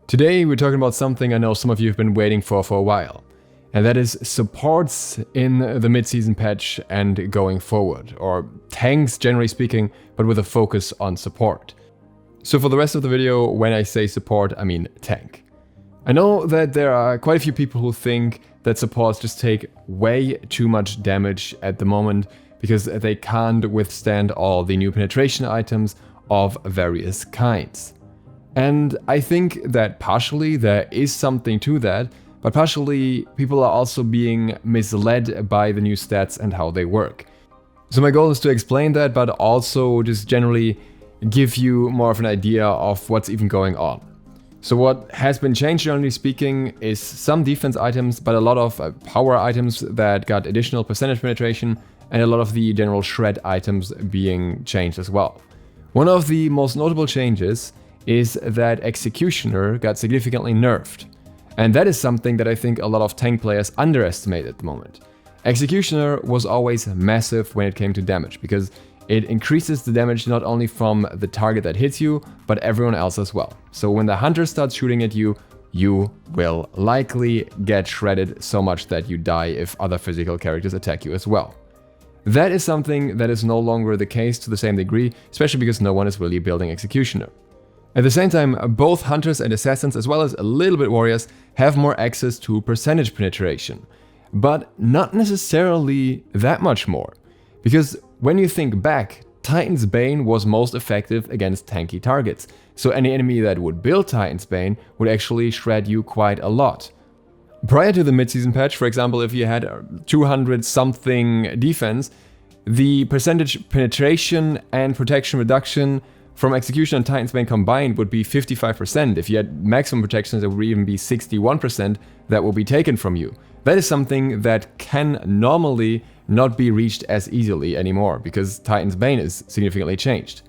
Today we're talking about something I know some of you have been waiting for a while, and that is supports in the mid-season patch and going forward, or tanks generally speaking, but with a focus on support. So for the rest of the video, when I say support, I mean tank. I know that there are quite a few people who think that supports just take way too much damage at the moment because they can't withstand all the new penetration items of various kinds. And I think that partially there is something to that, but partially people are also being misled by the new stats and how they work. So my goal is to explain that, but also just generally give you more of an idea of what's even going on. So what has been changed, generally speaking, is some defense items, but a lot of power items that got additional percentage penetration, and a lot of the general shred items being changed as well. One of the most notable changes is that Executioner got significantly nerfed. And that is something that I think a lot of tank players underestimate at the moment. Executioner was always massive when it came to damage, because it increases the damage not only from the target that hits you, but everyone else as well. So when the hunter starts shooting at you, you will likely get shredded so much that you die if other physical characters attack you as well. That is something that is no longer the case to the same degree, especially because no one is really building Executioner. At the same time, both hunters and assassins, as well as a little bit warriors, have more access to percentage penetration. But not necessarily that much more. Because when you think back, Titan's Bane was most effective against tanky targets. So any enemy that would build Titan's Bane would actually shred you quite a lot. Prior to the mid-season patch, for example, if you had 200 something defense, the percentage penetration and protection reduction from Execution and Titan's Bane combined would be 55%. If you had maximum protections, it would even be 61% that will be taken from you. That is something that can normally not be reached as easily anymore, because Titan's Bane is significantly changed.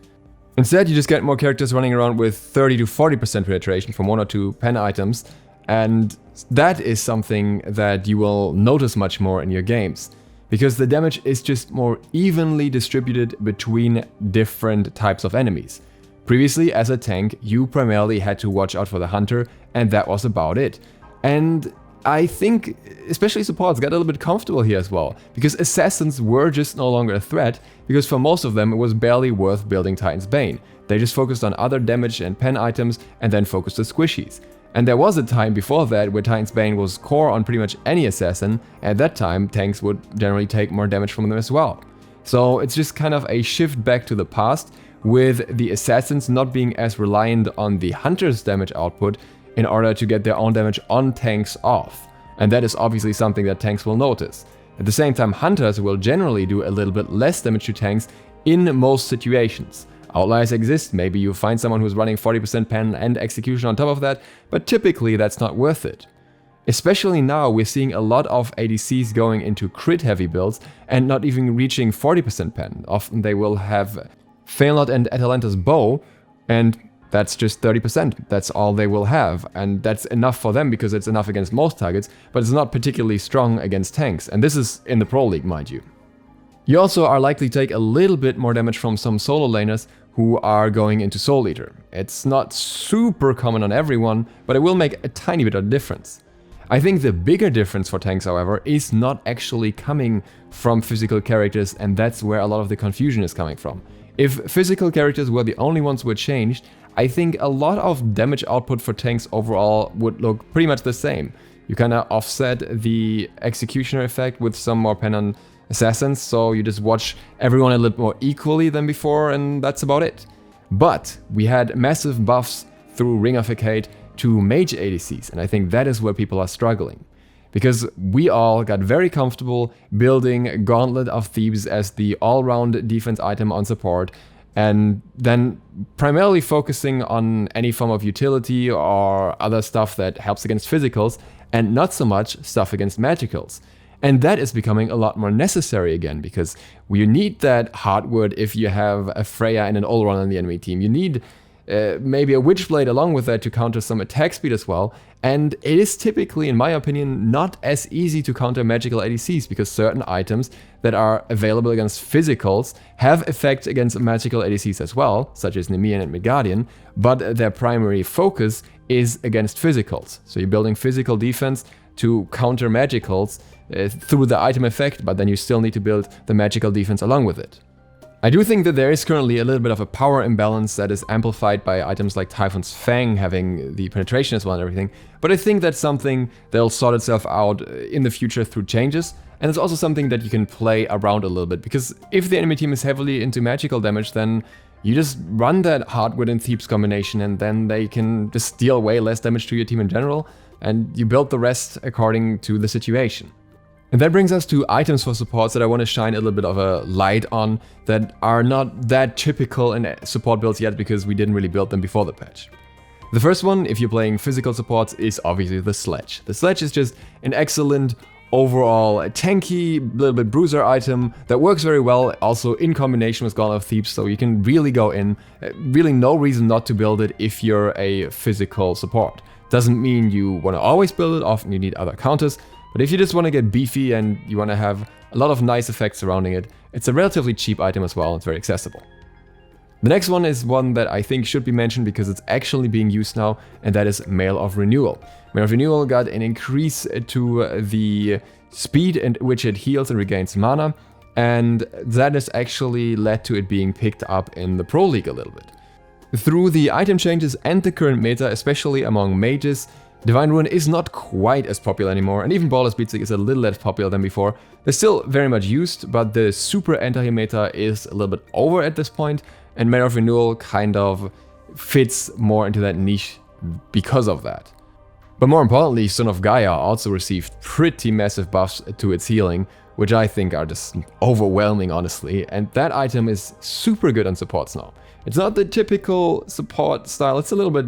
Instead, you just get more characters running around with 30 to 40% penetration from one or two pen items, and that is something that you will notice much more in your games. Because the damage is just more evenly distributed between different types of enemies. Previously, as a tank, you primarily had to watch out for the hunter, and that was about it. And I think especially supports got a little bit comfortable here as well, because assassins were just no longer a threat, because for most of them it was barely worth building Titan's Bane. They just focused on other damage and pen items, and then focused the squishies. And there was a time before that where Titan's Bane was core on pretty much any assassin. At that time, tanks would generally take more damage from them as well. So it's just kind of a shift back to the past, with the assassins not being as reliant on the hunter's damage output in order to get their own damage on tanks off. And that is obviously something that tanks will notice. At the same time, hunters will generally do a little bit less damage to tanks in most situations. Outliers exist, maybe you find someone who's running 40% pen and execution on top of that, but typically that's not worth it. Especially now, we're seeing a lot of ADCs going into crit heavy builds and not even reaching 40% pen. Often they will have Failnot and Atalanta's bow, and that's just 30%. That's all they will have, and that's enough for them because it's enough against most targets, but it's not particularly strong against tanks, and this is in the Pro League, mind you. You also are likely to take a little bit more damage from some solo laners who are going into Soul Eater. It's not super common on everyone, but it will make a tiny bit of difference. I think the bigger difference for tanks, however, is not actually coming from physical characters, and that's where a lot of the confusion is coming from. If physical characters were the only ones who were changed, I think a lot of damage output for tanks overall would look pretty much the same. You kinda offset the Executioner effect with some more pen on assassins, so you just watch everyone a little more equally than before, and that's about it. But we had massive buffs through Ring of Hecate to mage ADCs, and I think that is where people are struggling. Because we all got very comfortable building Gauntlet of Thebes as the all-round defense item on support, and then primarily focusing on any form of utility or other stuff that helps against physicals, and not so much stuff against magicals. And that is becoming a lot more necessary again, because you need that hardwood if you have a Freya and an Olron on the enemy team. You need maybe a Witchblade along with that to counter some attack speed as well. And it is typically, in my opinion, not as easy to counter magical ADCs, because certain items that are available against physicals have effects against magical ADCs as well, such as Nemean and Midgardian, but their primary focus is against physicals. So you're building physical defense to counter magicals through the item effect, but then you still need to build the magical defense along with it. I do think that there is currently a little bit of a power imbalance that is amplified by items like Typhon's Fang having the penetration as well and everything, but I think that's something that'll sort itself out in the future through changes, and it's also something that you can play around a little bit, because if the enemy team is heavily into magical damage, then you just run that Hardwood and Thieves combination and then they can just deal way less damage to your team in general, and you build the rest according to the situation. And that brings us to items for supports that I want to shine a little bit of a light on that are not that typical in support builds yet because we didn't really build them before the patch. The first one, if you're playing physical supports, is obviously the Sledge. The Sledge is just an excellent overall tanky, little bit bruiser item that works very well also in combination with Gauntlet of Thieves, so you can really go in. Really no reason not to build it if you're a physical support. Doesn't mean you want to always build it, often you need other counters. But if you just want to get beefy and you want to have a lot of nice effects surrounding it, it's a relatively cheap item as well, it's very accessible. The next one is one that I think should be mentioned because it's actually being used now, and that is Mail of Renewal. Mail of Renewal got an increase to the speed in which it heals and regains mana, and that has actually led to it being picked up in the Pro League a little bit. Through the item changes and the current meta, especially among mages, Divine Ruin is not quite as popular anymore, and even Baller's Beatsticks is a little less popular than before. They're still very much used, but the super anti-heal meta is a little bit over at this point, and Mail of Renewal kind of fits more into that niche because of that. But more importantly, Stone of Gaia also received pretty massive buffs to its healing, which I think are just overwhelming, honestly, and that item is super good on supports now. It's not the typical support style, it's a little bit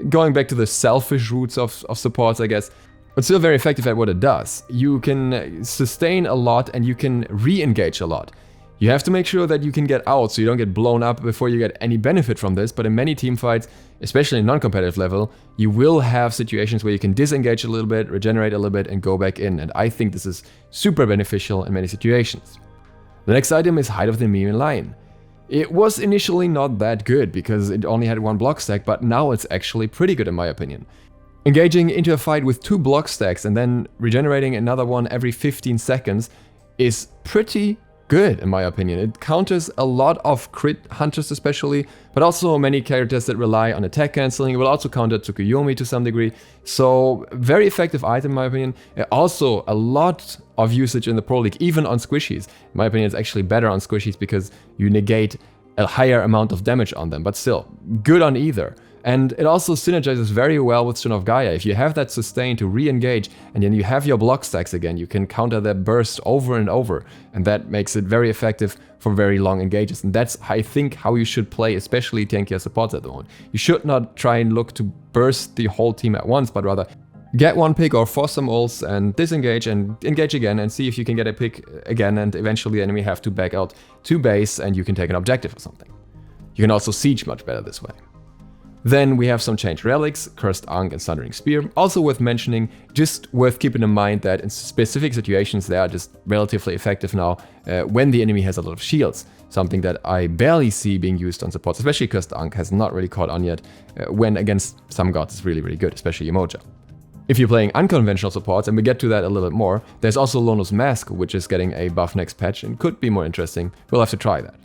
going back to the selfish roots of supports, I guess, but still very effective at what it does. You can sustain a lot and you can re-engage a lot. You have to make sure that you can get out so you don't get blown up before you get any benefit from this, but in many teamfights, especially in non-competitive level, you will have situations where you can disengage a little bit, regenerate a little bit, and go back in, and I think this is super beneficial in many situations. The next item is Hide of the Nemean Lion. It was initially not that good because it only had one block stack, but now it's actually pretty good in my opinion. Engaging into a fight with 2 block stacks and then regenerating another one every 15 seconds is pretty good in my opinion. It counters a lot of crit hunters especially, but also many characters that rely on attack cancelling. It will also counter Tsukuyomi to some degree, so very effective item in my opinion. Also a lot of usage in the Pro League, even on squishies. In my opinion, it's actually better on squishies because you negate a higher amount of damage on them, but still, good on either. And it also synergizes very well with Stone of Gaia. If you have that sustain to re-engage and then you have your block stacks again, you can counter that burst over and over, and that makes it very effective for very long engages. And that's, I think, how you should play, especially tankier supports at the moment. You should not try and look to burst the whole team at once, but rather get one pick or force some ults and disengage and engage again and see if you can get a pick again, and eventually the enemy have to back out to base and you can take an objective or something. You can also siege much better this way. Then we have some changed relics, Cursed Ankh and Sundering Spear. Also worth mentioning, just worth keeping in mind that in specific situations they are just relatively effective now when the enemy has a lot of shields. Something that I barely see being used on supports, especially Cursed Ankh has not really caught on yet, when against some gods is really good, especially Umoja. If you're playing unconventional supports, and we get to that a little bit more, there's also Lono's Mask, which is getting a buff next patch and could be more interesting. We'll have to try that.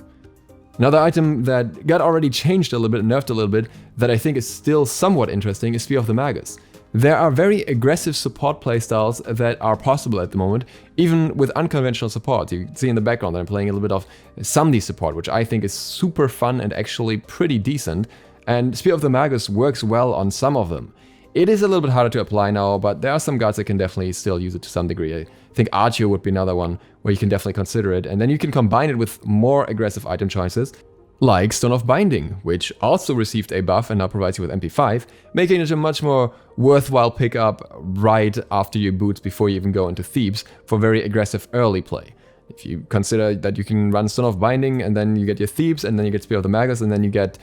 Another item that got already changed a little bit, nerfed a little bit, that I think is still somewhat interesting is Spear of the Maggots. There are very aggressive support playstyles that are possible at the moment, even with unconventional support. You can see in the background that I'm playing a little bit of Sumdi support, which I think is super fun and actually pretty decent, and Spear of the Maggots works well on some of them. It is a little bit harder to apply now, but there are some guards that can definitely still use it to some degree. I think Archeo would be another one where you can definitely consider it, and then you can combine it with more aggressive item choices, like Stone of Binding, which also received a buff and now provides you with MP5, making it a much more worthwhile pickup right after your boots before you even go into Thebes for very aggressive early play. If you consider that you can run Stone of Binding and then you get your Thebes and then you get Spear of the Maggots and then you get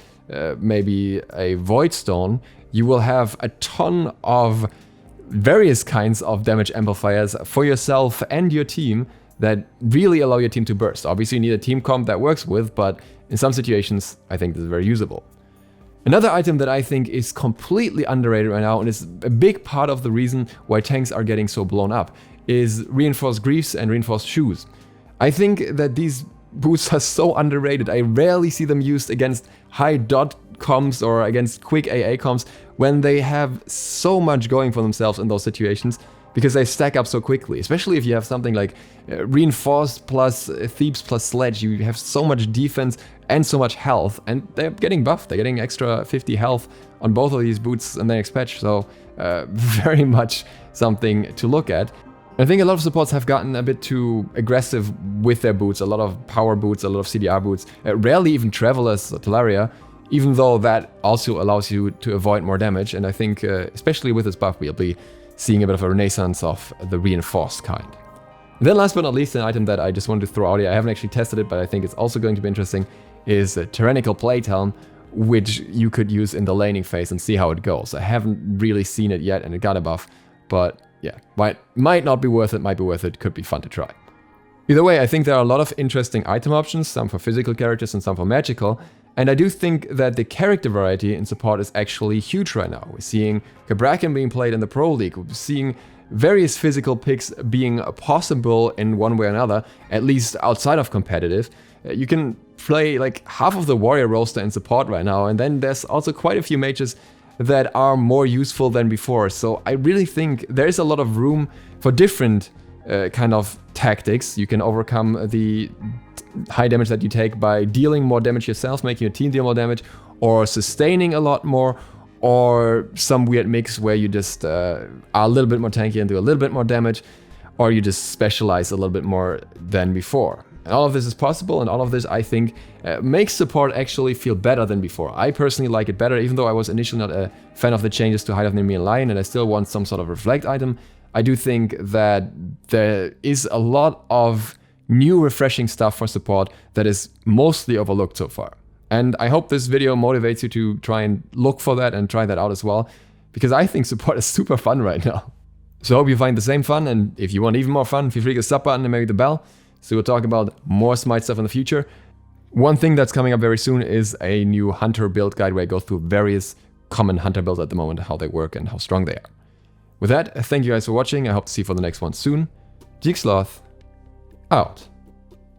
maybe a Void Stone, you will have a ton of various kinds of damage amplifiers for yourself and your team that really allow your team to burst. Obviously you need a team comp that works with, but in some situations I think this is very usable. Another item that I think is completely underrated right now and is a big part of the reason why tanks are getting so blown up is reinforced greaves and reinforced shoes. I think that these boots are so underrated. I rarely see them used against high dot comps or against quick AA comps when they have so much going for themselves in those situations, because they stack up so quickly. Especially if you have something like reinforced plus thieves plus sledge, you have so much defense and so much health, and they're getting buffed. They're getting extra 50 health on both of these boots in the next patch, so very much something to look at. I think a lot of supports have gotten a bit too aggressive with their boots, a lot of power boots, a lot of CDR boots, rarely even Travelers or Talaria, even though that also allows you to avoid more damage, and I think especially with this buff we'll be seeing a bit of a renaissance of the reinforced kind. And then last but not least, an item that I just wanted to throw out here, I haven't actually tested it, but I think it's also going to be interesting, is a Tyrannical Plate Helm, which you could use in the laning phase and see how it goes. I haven't really seen it yet and it got a buff, but yeah, might not be worth it, might be worth it, could be fun to try. Either way, I think there are a lot of interesting item options, some for physical characters and some for magical, and I do think that the character variety in support is actually huge right now. We're seeing Cabrakan being played in the Pro League, we're seeing various physical picks being possible in one way or another, at least outside of competitive. You can play like half of the warrior roster in support right now, and then there's also quite a few mages that are more useful than before. So I really think there's a lot of room for different kind of tactics. You can overcome the high damage that you take by dealing more damage yourself, making your team deal more damage, or sustaining a lot more, or some weird mix where you just are a little bit more tanky and do a little bit more damage, or you just specialize a little bit more than before. And all of this is possible, and all of this, I think, makes support actually feel better than before. I personally like it better, even though I was initially not a fan of the changes to Height of the Nemean Lion, and I still want some sort of reflect item. I do think that there is a lot of new refreshing stuff for support that is mostly overlooked so far. And I hope this video motivates you to try and look for that and try that out as well, because I think support is super fun right now. So I hope you find the same fun, and if you want even more fun, feel free to hit the sub button and maybe the bell, so we'll talk about more Smite stuff in the future. One thing that's coming up very soon is a new Hunter build guide where I go through various common Hunter builds at the moment, how they work and how strong they are. With that, thank you guys for watching. I hope to see you for the next one soon. ZiSotto, out.